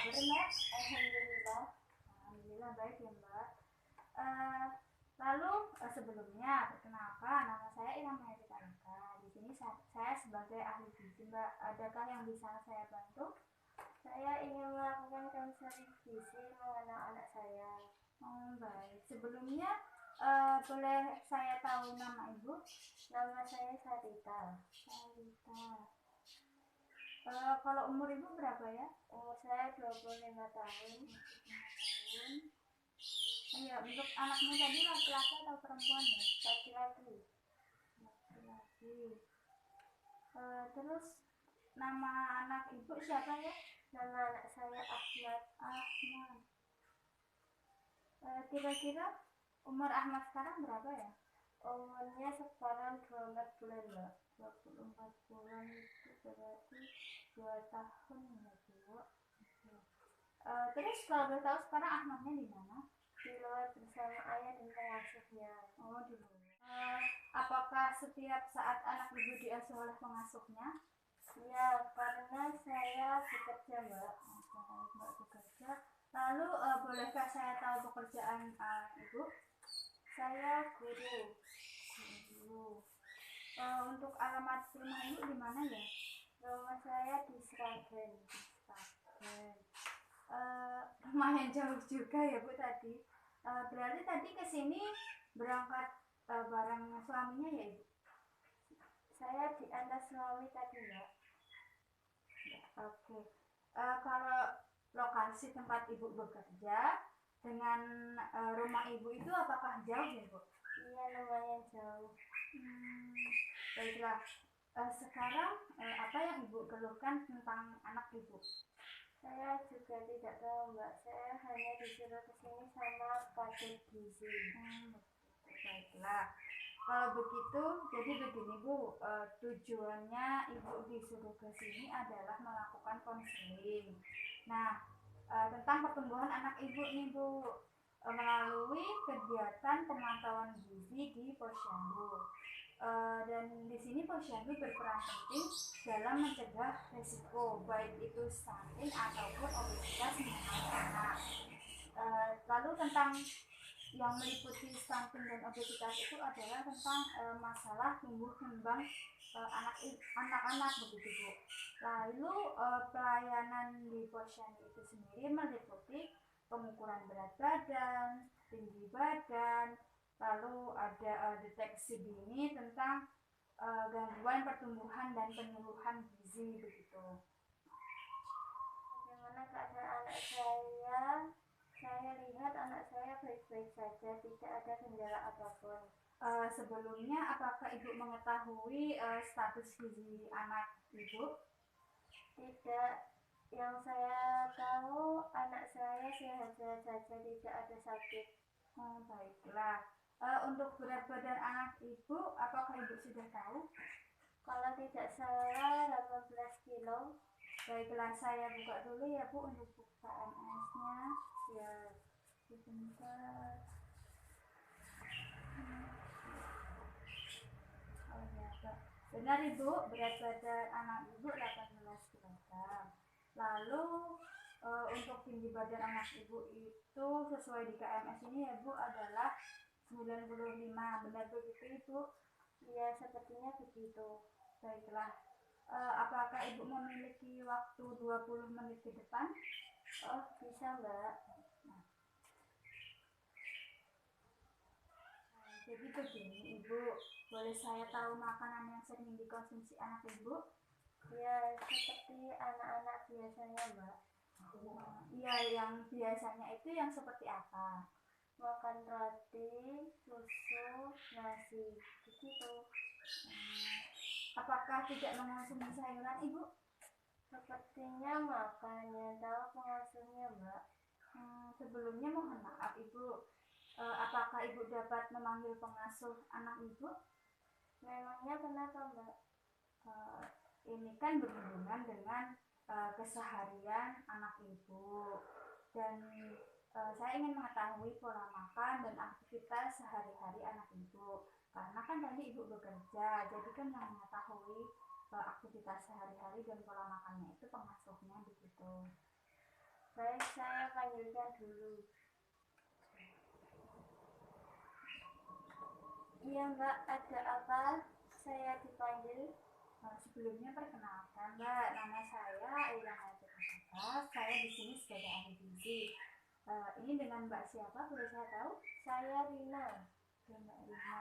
kabar Mbak? Alhamdulillah. Alhamdulillah baik ya Mbak. Lalu sebelumnya perkenalkan, nama saya Ilham Mayati Talaka. Di sini saya sebagai ahli gizi Mbak. Adakah yang bisa saya bantu? Saya ingin melakukan konseling gizi mengenal anak saya. Baik. Sebelumnya boleh saya tahu nama Ibu? Nama saya Sarita. Sarita. Kalau umur Ibu berapa ya? Umur saya 25 tahun. 25 tahun. Iya, untuk anaknya tadi laki-laki atau perempuan ya? Laki-laki. Laki-laki. Terus nama anak Ibu siapa ya? Nama anak saya Ahmad. Ahmad. Kira-kira umur Ahmad sekarang berapa ya? Umurnya sekarang 24 bulan Mbak. 24 bulan itu berarti 2 tahun ya Bu. Terus kalau boleh tahu sekarang Ahmadnya di mana? Di luar bersama ayah dan pengasuhnya. Oh, di luar. Apakah setiap saat anak Ibu diasuh oleh pengasuhnya? Ya, karena saya bekerja Mbak. Mbak bekerja. Lalu bolehkah saya tahu pekerjaan Ibu? Saya guru. Untuk alamat rumah Ibu di mana ya? Rumah saya di Sragen. Lumayan jauh juga ya Bu tadi. Berarti tadi ke sini berangkat bareng suaminya ya Ibu? Saya diantar suami tadi Mbak. Ya, oke. Kalau lokasi tempat Ibu bekerja dengan rumah Ibu itu apakah jauh ya Bu? Iya, lumayan jauh. Baiklah. Sekarang apa yang Ibu keluhkan tentang anak Ibu? Saya juga tidak tahu Mbak, saya hanya disuruh ke sini sama kader gizi. Baiklah, kalau begitu jadi begini Bu, tujuannya Ibu disuruh ke sini adalah melakukan konseling. Nah, tentang pertumbuhan anak Ibu nih Bu, melalui kegiatan pemantauan gizi di Posyandu. Dan di sini Posyandu berperan penting dalam mencegah risiko baik itu stunting ataupun obesitas pada anak. Lalu tentang yang meliputi stunting dan obesitas itu adalah tentang masalah tumbuh kembang anak-anak begitu Bu. Lalu pelayanan di Posyandu itu sendiri meliputi pengukuran berat badan, tinggi badan, lalu ada deteksi dini tentang gangguan pertumbuhan dan penyuluhan gizi begitu. Bagaimana keadaan anak saya? Saya lihat anak saya baik-baik saja, tidak ada kendala apapun. Sebelumnya apakah Ibu mengetahui status gizi anak Ibu? Tidak. Yang saya tahu anak saya sehat-sehat saja, tidak ada sakit. Baiklah. Untuk berat badan anak Ibu, apakah Ibu sudah tahu? Kalau tidak salah 18 kilo. Baiklah, saya buka dulu ya Bu untuk KMS-nya. Ya, sebentar. Oh ya, Pak. Benar Ibu, berat badan anak Ibu 18 kg. Lalu untuk tinggi badan anak Ibu itu sesuai di KMS ini ya Bu adalah 95. Benar begitu Ibu? Ya, sepertinya begitu. Baiklah. Apakah Ibu memiliki waktu 20 menit ke depan? Oh, bisa Mbak. Jadi begini Ibu, boleh saya tahu makanan yang sering dikonsumsi anak Ibu? Ya, seperti anak-anak biasanya Mbak. Iya, yang biasanya itu yang seperti apa? Makan roti, susu, nasi, begitu. Apakah tidak mengonsumsi sayuran Ibu? Sepertinya makannya, tahu pengasuhnya Mbak. Sebelumnya mohon maaf Ibu, apakah Ibu dapat memanggil pengasuh anak Ibu? Memangnya kenapa Mbak? Ini kan berhubungan dengan keseharian anak Ibu, dan saya ingin mengetahui pola makan dan aktivitas sehari-hari anak Ibu. Karena kan tadi Ibu bekerja, jadi kan yang mengetahui aktivitas sehari-hari dan pola makannya itu pengasuhnya begitu. Baik, saya panggilkan dulu. Iya Mbak, ada apa? Saya dipanggil. Sebelumnya perkenalkan Mbak, nama saya Ilham Atas. Saya di sini sebagai ahli gizi. Ini dengan Mbak siapa? Boleh saya tahu? Saya Rina. Mbak Rina.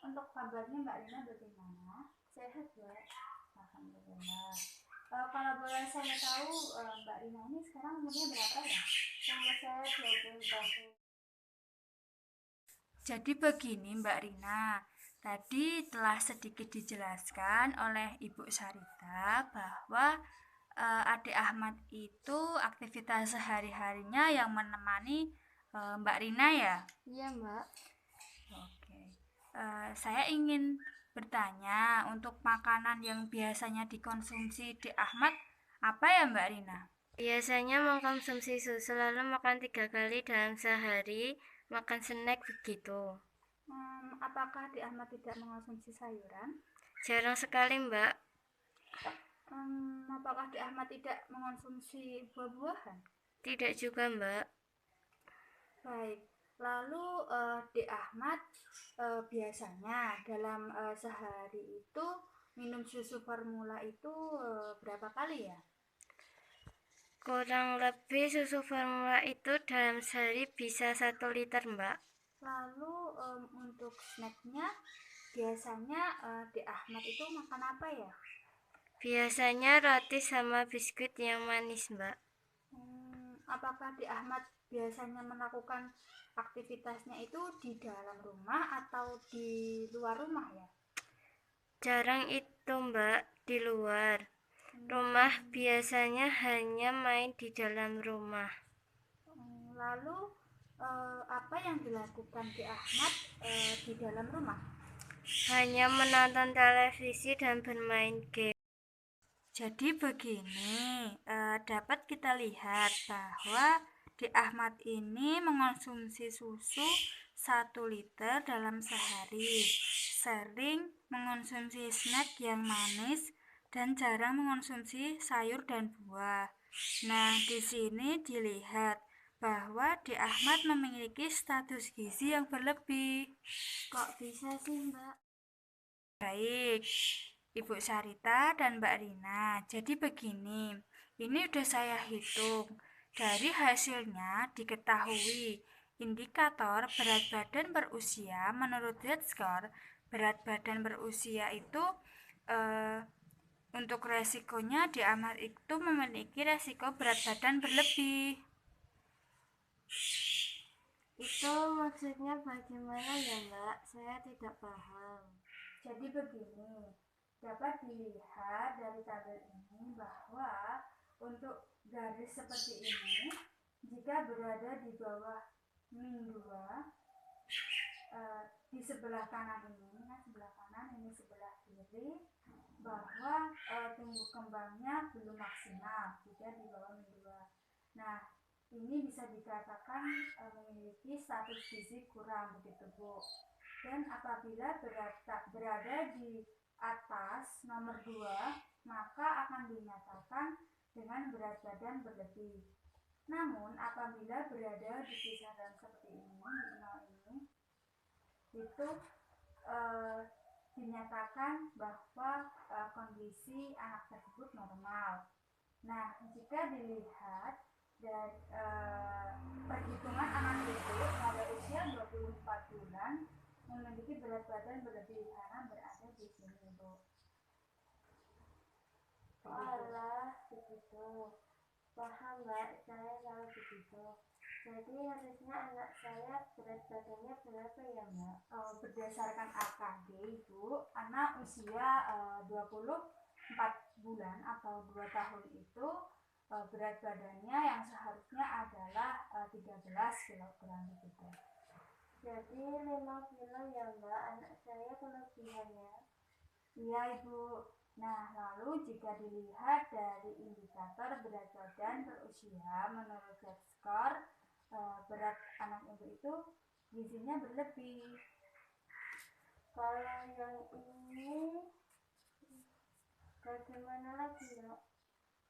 Untuk kabarnya Mbak Rina bagaimana? Sehat Mbak. Alhamdulillah. Kalau boleh saya tahu, Mbak Rina ini sekarang umurnya berapa ya? Umur saya 20 tahun. Jadi begini Mbak Rina, tadi telah sedikit dijelaskan oleh Ibu Sarita bahwa adik Ahmad itu aktivitas sehari-harinya yang menemani Mbak Rina ya? Iya Mbak. Oke. Saya ingin bertanya, untuk makanan yang biasanya dikonsumsi di Ahmad apa ya Mbak Rina? Biasanya mengkonsumsi susu, lalu makan 3 kali dalam sehari, makan snack begitu. Apakah di Ahmad tidak mengonsumsi sayuran? Jarang sekali Mbak. Apakah di Ahmad tidak mengonsumsi buah-buahan? Tidak juga Mbak. Baik, lalu di Ahmad biasanya dalam sehari itu minum susu formula itu berapa kali ya? Kurang lebih susu formula itu dalam sehari bisa 1 liter Mbak. Lalu untuk snacknya biasanya di Ahmad itu makan apa ya? Biasanya roti sama biskuit yang manis Mbak. Apakah di Ahmad biasanya melakukan aktivitasnya itu di dalam rumah atau di luar rumah ya? Jarang itu Mbak, di luar rumah, biasanya hanya main di dalam rumah. Lalu apa yang dilakukan di Ahmad di dalam rumah? Hanya menonton televisi dan bermain game. Jadi begini, dapat kita lihat bahwa di Ahmad ini mengonsumsi susu 1 liter dalam sehari, sering mengonsumsi snack yang manis, dan jarang mengonsumsi sayur dan buah. Nah, di sini dilihat bahwa di Ahmad memiliki status gizi yang berlebih. Kok bisa sih Mbak? Baik, Ibu Sarita dan Mbak Rina. Jadi begini, ini udah saya hitung. Dari hasilnya diketahui indikator berat badan berusia menurut Z-score. Berat badan berusia itu untuk resikonya di Ahmad itu memiliki resiko berat badan berlebih. Itu maksudnya bagaimana ya Mbak? Saya tidak paham. Jadi begini, dapat dilihat dari tabel ini bahwa untuk garis seperti ini, jika berada di bawah min 2, di sebelah kanan ini, sebelah kanan ini sebelah kiri, bahwa tumbuh kembangnya belum maksimal jika di bawah min 2. Nah, ini bisa dikatakan memiliki status gizi kurang, begitu Bu. Dan apabila berada di atas nomor 2, maka akan dinyatakan dengan berat badan berlebih. Namun apabila berada di kisaran seperti ini, di 0 ini, itu dinyatakan bahwa kondisi anak tersebut normal. Nah, jika dilihat dari perhitungan anak itu pada usia 24 bulan memiliki berat badan berlebih karena berada di sini, Bu. Alah, begitu. Paham Mbak, saya kalau begitu. Jadi harusnya anak saya berat badannya berapa ya Mbak? Berdasarkan AKD Ibu, anak usia 24 bulan atau 2 tahun itu berat badannya yang seharusnya adalah 13 kg begitu. Jadi 5 kilo ya Mbak, anak saya kelebihannya. Iya Ibu. Nah, lalu jika dilihat dari indikator berat badan berusia menurut Z-score, berat anak ibu itu gizinya berlebih. Kalau yang ini bagaimana lagi ya?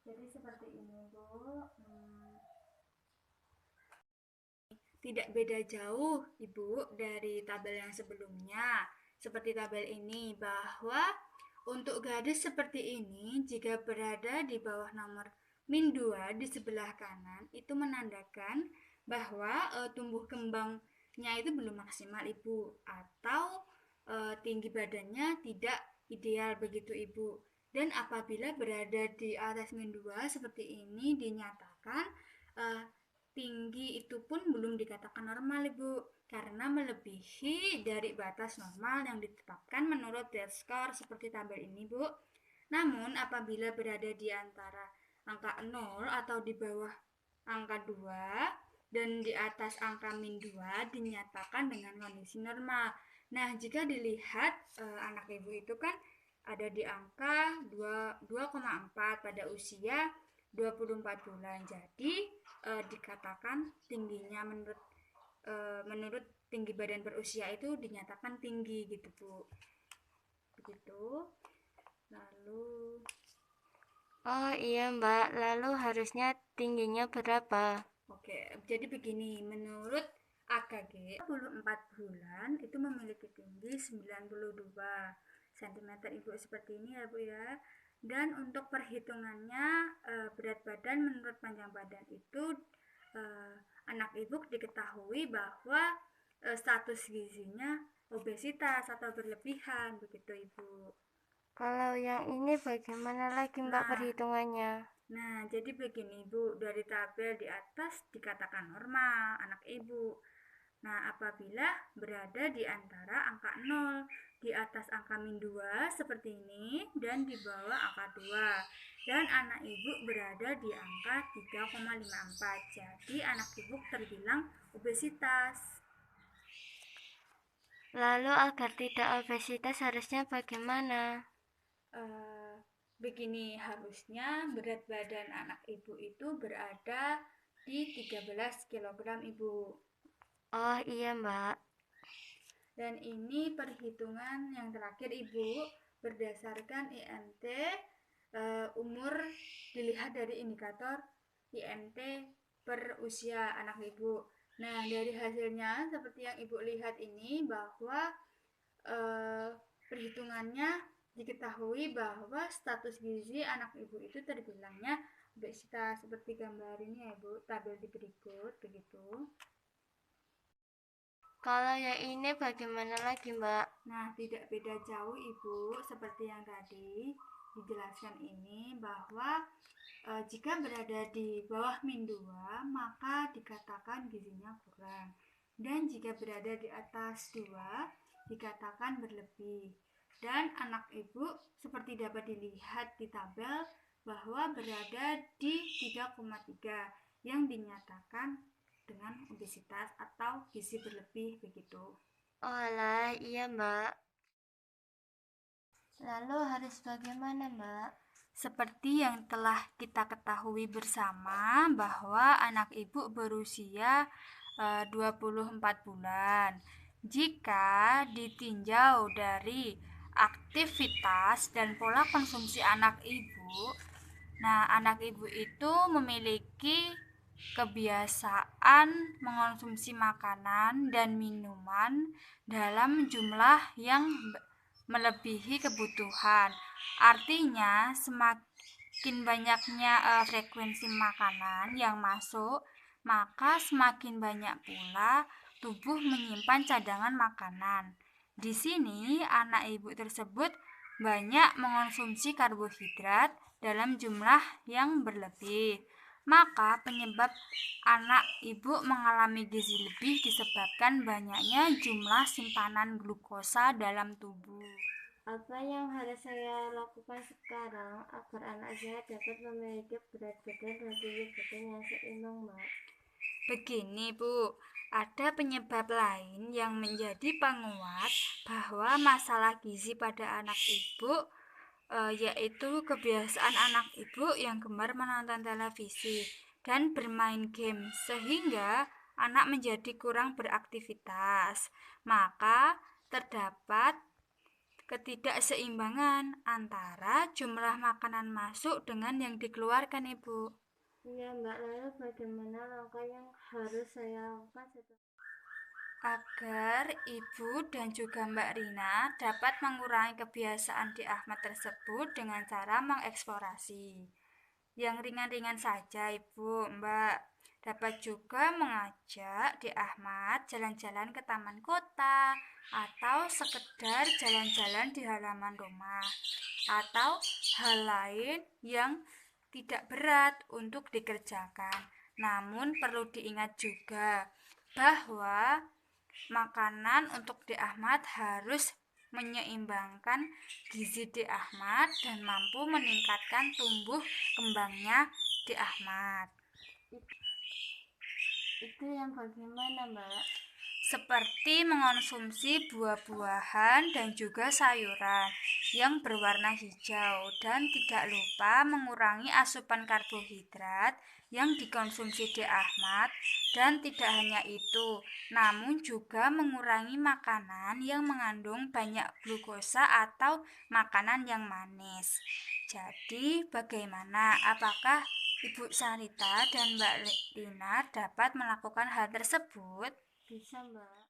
Jadi seperti ini Bu. Tidak beda jauh, Ibu, dari tabel yang sebelumnya. Seperti tabel ini, bahwa untuk gadis seperti ini, jika berada di bawah nomor min 2 di sebelah kanan, itu menandakan bahwa tumbuh kembangnya itu belum maksimal, Ibu, atau tinggi badannya tidak ideal begitu, Ibu. Dan apabila berada di atas min 2 seperti ini dinyatakan uh, tinggi itu pun belum dikatakan normal, Ibu, karena melebihi dari batas normal yang ditetapkan menurut score seperti tabel ini, Bu. Namun apabila berada di antara angka 0 atau di bawah angka 2 dan di atas angka min 2 dinyatakan dengan kondisi normal. Nah, jika dilihat anak Ibu itu kan ada di angka 2,4 pada usia 24 bulan. Jadi dikatakan tingginya menurut tinggi badan per usia itu dinyatakan tinggi gitu, Bu. Begitu. Lalu Oh iya Mbak, lalu harusnya tingginya berapa? Oke, jadi begini, menurut AKG 24 bulan itu memiliki tinggi 92 cm, Ibu, seperti ini ya, Bu ya. Dan untuk perhitungannya berat badan menurut panjang badan itu anak Ibu diketahui bahwa status gizinya obesitas atau berlebihan begitu, Ibu. Kalau yang ini bagaimana lagi Mbak Nah, perhitungannya? jadi begini, Bu, dari tabel di atas dikatakan normal anak Ibu. Nah, apabila berada di antara angka 0, di atas angka min 2 seperti ini dan di bawah angka 2. Dan anak Ibu berada di angka 3,54. Jadi anak Ibu terbilang obesitas. Lalu agar tidak obesitas harusnya bagaimana? Eh, Begini, harusnya berat badan anak Ibu itu berada di 13 kilogram, Ibu. Oh iya Mbak. Dan ini perhitungan yang terakhir, Ibu, berdasarkan IMT umur dilihat dari indikator IMT per usia anak Ibu. Nah, dari hasilnya seperti yang Ibu lihat ini bahwa perhitungannya diketahui bahwa status gizi anak Ibu itu terbilangnya obesitas seperti gambar ini ya, Bu, tabel di berikut begitu. Kalau yang ini bagaimana lagi Mbak? Nah, tidak beda jauh, Ibu, seperti yang tadi dijelaskan ini bahwa jika berada di bawah min 2 maka dikatakan gizinya kurang. Dan jika berada di atas 2 dikatakan berlebih. Dan anak Ibu seperti dapat dilihat di tabel bahwa berada di 3,3 yang dinyatakan dengan obesitas atau gizi berlebih begitu. Oh alah, iya Mbak. Lalu harus bagaimana Mbak? Seperti yang telah kita ketahui bersama bahwa anak Ibu berusia 24 bulan. Jika ditinjau dari aktivitas dan pola konsumsi anak Ibu, nah anak Ibu itu memiliki kebiasaan mengonsumsi makanan dan minuman dalam jumlah yang melebihi kebutuhan. Artinya, semakin banyaknya frekuensi makanan yang masuk, maka semakin banyak pula tubuh menyimpan cadangan makanan. Di sini, anak Ibu tersebut banyak mengonsumsi karbohidrat dalam jumlah yang berlebih. Maka penyebab anak Ibu mengalami gizi lebih disebabkan banyaknya jumlah simpanan glukosa dalam tubuh. Apa yang harus saya lakukan sekarang agar anak saya dapat memiliki berat badan dan tinggi badan yang seimbang, Mbak? Begini, Bu, ada penyebab lain yang menjadi penguat bahwa masalah gizi pada anak Ibu yaitu kebiasaan anak Ibu yang gemar menonton televisi dan bermain game sehingga anak menjadi kurang beraktivitas. Maka terdapat ketidakseimbangan antara jumlah makanan masuk dengan yang dikeluarkan, Ibu. Iya Mbak, lalu bagaimana langkah yang harus saya lakukan setelah Agar Ibu dan juga Mbak Rina dapat mengurangi kebiasaan di Ahmad tersebut dengan cara mengeksplorasi yang ringan-ringan saja, Ibu, Mbak. Dapat juga mengajak di Ahmad jalan-jalan ke taman kota atau sekedar jalan-jalan di halaman rumah atau hal lain yang tidak berat untuk dikerjakan. Namun perlu diingat juga bahwa makanan untuk di Ahmad harus menyeimbangkan gizi di Ahmad dan mampu meningkatkan tumbuh kembangnya di Ahmad. itu yang bagaimana Mbak? Seperti mengonsumsi buah-buahan dan juga sayuran yang berwarna hijau dan tidak lupa mengurangi asupan karbohidrat yang dikonsumsi di Ahmad dan tidak hanya itu, namun juga mengurangi makanan yang mengandung banyak glukosa atau makanan yang manis. Jadi bagaimana? Apakah Ibu Sarita dan Mbak Lina dapat melakukan hal tersebut? Bisa Mbak.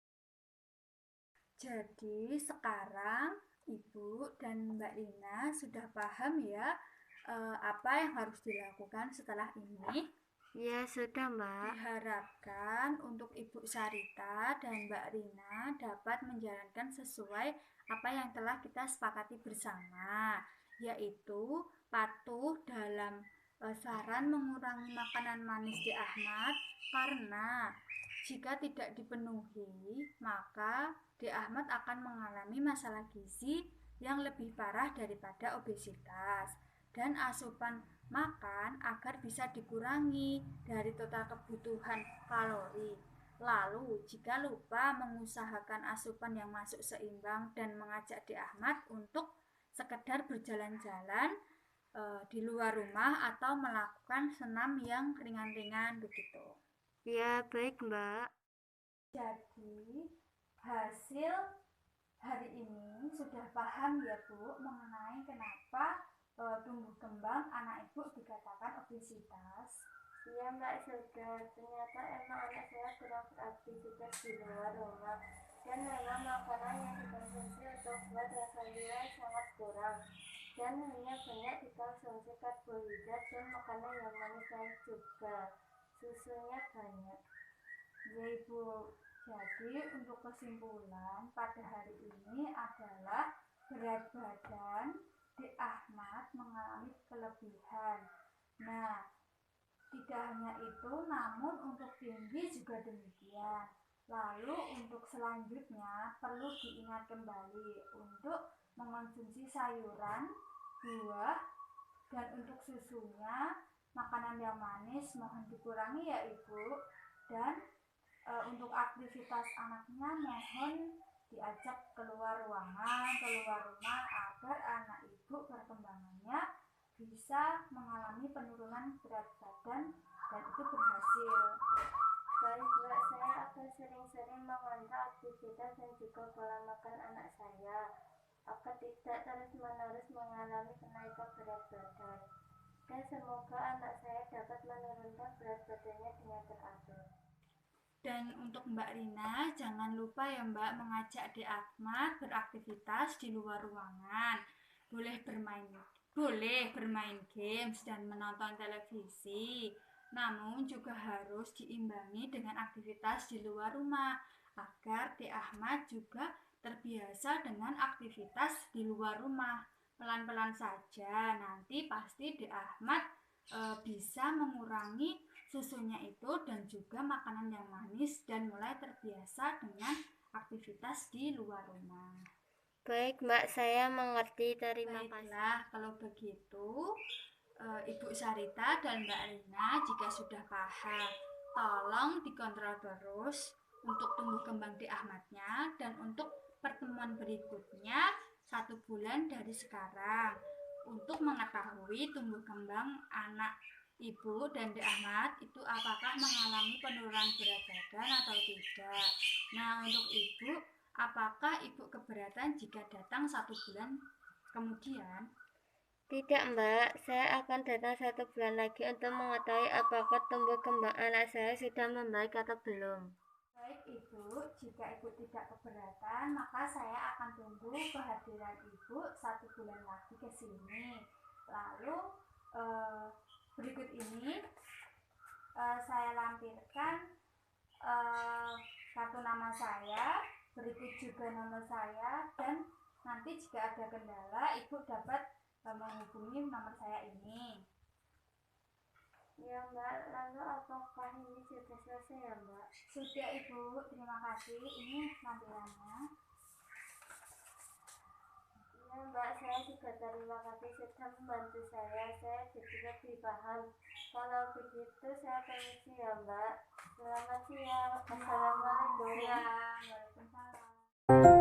Jadi sekarang Ibu dan Mbak Lina sudah paham ya apa yang harus dilakukan setelah ini. Ya sudah Mbak. Diharapkan untuk Ibu Sarita dan Mbak Rina dapat menjalankan sesuai apa yang telah kita sepakati bersama, yaitu patuh dalam saran mengurangi makanan manis di Ahmad karena jika tidak dipenuhi, maka di Ahmad akan mengalami masalah gizi yang lebih parah daripada obesitas dan asupan makan agar bisa dikurangi dari total kebutuhan kalori. Lalu, jika lupa mengusahakan asupan yang masuk seimbang dan mengajak di Ahmad untuk sekedar berjalan-jalan di luar rumah atau melakukan senam yang ringan-ringan begitu. Ya baik Mbak. Jadi, hasil hari ini sudah paham ya Bu mengenai kenapa tumbuh kembang anak Ibu dikatakan obesitas. Iya Mbak sudah. Ternyata emang anak saya kurang beraktivitas di luar rumah dan memang makanan yang dikonsumsi untuk buat rasanya sangat kurang dan hanya banyak dikonsumsi karbohidrat dan makanan yang manis lain juga. Susunya banyak. Ya Ibu, jadi untuk kesimpulan pada hari ini adalah berat badan di Ahmad mengalami kelebihan. Nah, tidak hanya itu, namun untuk tinggi juga demikian. Lalu untuk selanjutnya perlu diingat kembali untuk mengonsumsi sayuran, buah, dan untuk susunya makanan yang manis mohon dikurangi ya Ibu. Dan untuk aktivitas anaknya mohon diajak keluar ruangan, keluar rumah agar anak Ibu perkembangannya bisa mengalami penurunan berat badan dan itu berhasil. Baik Mbak, saya akan sering-sering memantau aktivitas dan juga pola makan anak saya agar tidak terus-menerus mengalami kenaikan berat badan. Dan semoga anak saya dapat menurunkan berat badannya dengan teratur. Dan untuk Mbak Rina, jangan lupa ya Mbak mengajak Adik Ahmad beraktivitas di luar ruangan. Boleh bermain games dan menonton televisi. Namun juga harus diimbangi dengan aktivitas di luar rumah agar Adik Ahmad juga terbiasa dengan aktivitas di luar rumah. Pelan-pelan saja, nanti pasti Adik Ahmad bisa mengurangi susunya itu dan juga makanan yang manis dan mulai terbiasa dengan aktivitas di luar rumah. Baik Mbak, saya mengerti. Terima kasih. Baiklah, kalau begitu Ibu Sarita dan Mbak Rina jika sudah paham, tolong dikontrol terus untuk tumbuh kembang di Ahmadnya dan untuk pertemuan berikutnya 1 bulan dari sekarang untuk mengetahui tumbuh kembang anak Ibu dan Dek Ahmad itu apakah mengalami penurunan berat badan atau tidak. Nah, untuk Ibu, apakah Ibu keberatan jika datang 1 bulan kemudian? Tidak, Mbak. Saya akan datang 1 bulan lagi untuk mengetahui apakah tumbuh kembang anak saya sudah membaik atau belum. Baik Ibu, jika Ibu tidak keberatan, maka saya akan tunggu kehadiran Ibu 1 bulan lagi ke sini. Lalu berikut ini saya lampirkan kartu nama saya, berikut juga nomor saya, dan nanti jika ada kendala Ibu dapat menghubungi nomor saya ini. Ya, Mbak. Lalu apakah ini sudah selesai ya, Mbak? Sudah Ibu, terima kasih. Ini lampirannya. Ya, Mbak, saya juga terima kasih sudah membantu saya. Saya jadi lebih paham. Kalau begitu saya permisi ya, Mbak. Selamat siang. Assalamualaikum. Ya, waalaikumsalam.